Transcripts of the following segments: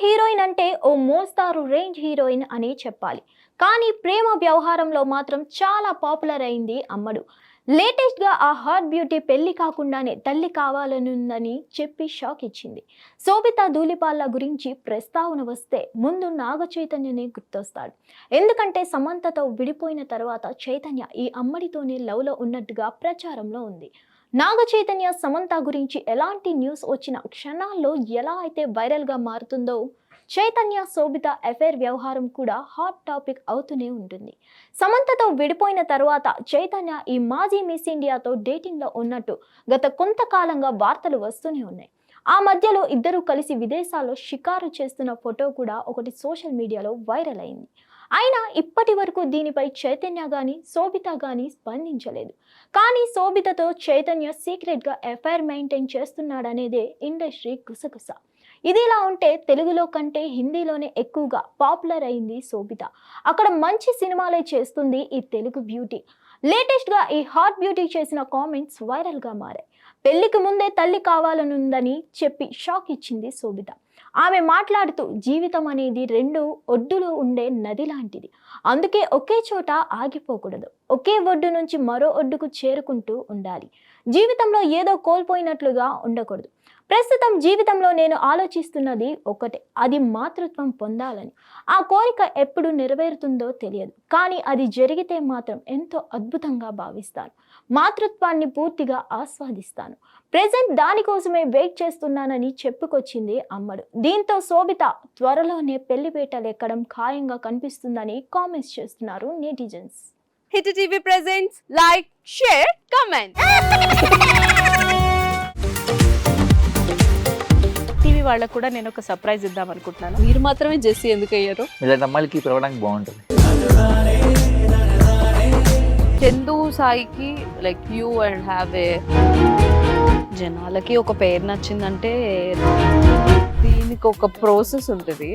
Heroine అంటే ఓ మోస్తారు range heroine అని చెప్పాలి. కానీ ప్రేమ వ్యవహారంలో మాత్రం చాలా పాపులర్ అయింది అమ్మడు. లేటెస్ట్ గా ఆ హాట్ బ్యూటీ పెళ్లి కాకుండానే తల్లి కావాలనుందని చెప్పి షాక్ ఇచ్చింది. శోభిత ధూళిపాళ్ల గురించి ప్రస్తావన వస్తే ముందు నాగ చైతన్యనే గుర్తొస్తాడు. ఎందుకంటే సమంతతో విడిపోయిన తర్వాత చైతన్య ఈ అమ్మడితోనే లవ్ లో ఉన్నట్టుగా ప్రచారంలో ఉంది. నాగ చైతన్య సమంత గురించి ఎలాంటి న్యూస్ వచ్చిన క్షణాల్లో ఎలా అయితే వైరల్ గా మారుతుందో, చైతన్య శోభిత అఫైర్ వ్యవహారం కూడా హాట్ టాపిక్ అవుతూనే ఉంటుంది. సమంతతో విడిపోయిన తర్వాత చైతన్య ఈ మాజీ మిస్ ఇండియాతో డేటింగ్ లో ఉన్నట్టు గత కొంతకాలంగా వార్తలు వస్తూనే ఉన్నాయి. ఆ మధ్యలో ఇద్దరు కలిసి విదేశాల్లో షికారు చేస్తున్న ఫోటో కూడా ఒకటి సోషల్ మీడియాలో వైరల్ అయింది. అయినా ఇప్పటి వరకు దీనిపై చైతన్య గాని శోభిత గాని స్పందించలేదు. కానీ శోభితతో చైతన్య సీక్రెట్ గా అఫైర్ మెయింటైన్ చేస్తున్నాడనేదే ఇండస్ట్రీ గుసగుస. ఇదిలా ఉంటే తెలుగులో కంటే హిందీలోనే ఎక్కువగా పాపులర్ అయింది శోభిత. అక్కడ మంచి సినిమాలే చేస్తుంది ఈ తెలుగు బ్యూటీ. లేటెస్ట్ గా ఈ హాట్ బ్యూటీ చేసిన కామెంట్స్ వైరల్ గా మారాయి. పెళ్లికి ముందే తల్లి కావాలనుందని చెప్పి షాక్ ఇచ్చింది శోభిత. ఆమె మాట్లాడుతూ, జీవితం అనేది రెండు ఒడ్డులు ఉండే నది లాంటిది. అందుకే ఒకే చోట ఆగిపోకూడదు. ఒకే ఒడ్డు నుంచి మరో ఒడ్డుకు చేరుకుంటూ ఉండాలి. జీవితంలో ఏదో కోల్పోయినట్లుగా ఉండకూడదు. ప్రస్తుతం జీవితంలో నేను ఆలోచిస్తున్నది ఒకటే, అది మాతృత్వం పొందాలని. ఆ కోరిక ఎప్పుడు నెరవేరుతుందో తెలియదు, కానీ అది జరిగితే మాత్రం ఎంతో అద్భుతంగా భావిస్తాను. మాతృత్వాన్ని పూర్తిగా ఆస్వాదిస్తాను. ప్రెజెంట్ దానికోసమే వెయిట్ చేస్తున్నానని చెప్పుకొచ్చింది అమ్మడు. దీంతో శోభిత త్వరలోనే పెళ్లిపేటలు ఎక్కడం ఖాయంగా కనిపిస్తుందని కామెంట్స్ చేస్తున్నారు netizens. Hit TV presents like, share, comment. TV వాళ్ళకు కూడా నేను ఒక సర్ప్రైజ్ ఇద్దాం అనుకుంటున్నాను. మీరు మాత్రమే జెస్సీ ఎందుకు అయ్యారు? ఇలాంటి అమ్మాయిలకి పిలవడానికి బాగుంటుంది. చందు సాయికి like you and have a, జనాలకి ఒక పేరు నచ్చిందంటే దీనికి ఒక ప్రాసెస్ ఉంటుంది.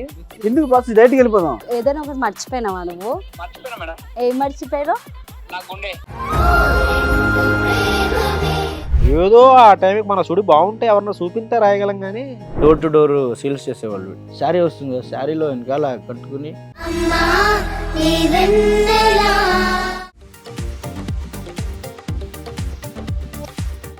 ఎందుకు ప్రాసెస్ డైరెక్ట్‌గా వెళ్ళిపోదాం. ఏదైనా ఒకటి మర్చిపోయినావా నువ్వు? మర్చిపోయినా మేడం. ఏం మర్చిపోయావు? నా గుండె. ఏదో ఆ టైంకి మన సుడి బాగుంటే ఎవరన్నా చూపిస్తే రాయగలం కానీ డోర్ టు డోర్ సేల్స్ చేసేవాళ్ళు. శారీ వస్తుంది, శారీలో వెనకాల కట్టుకుని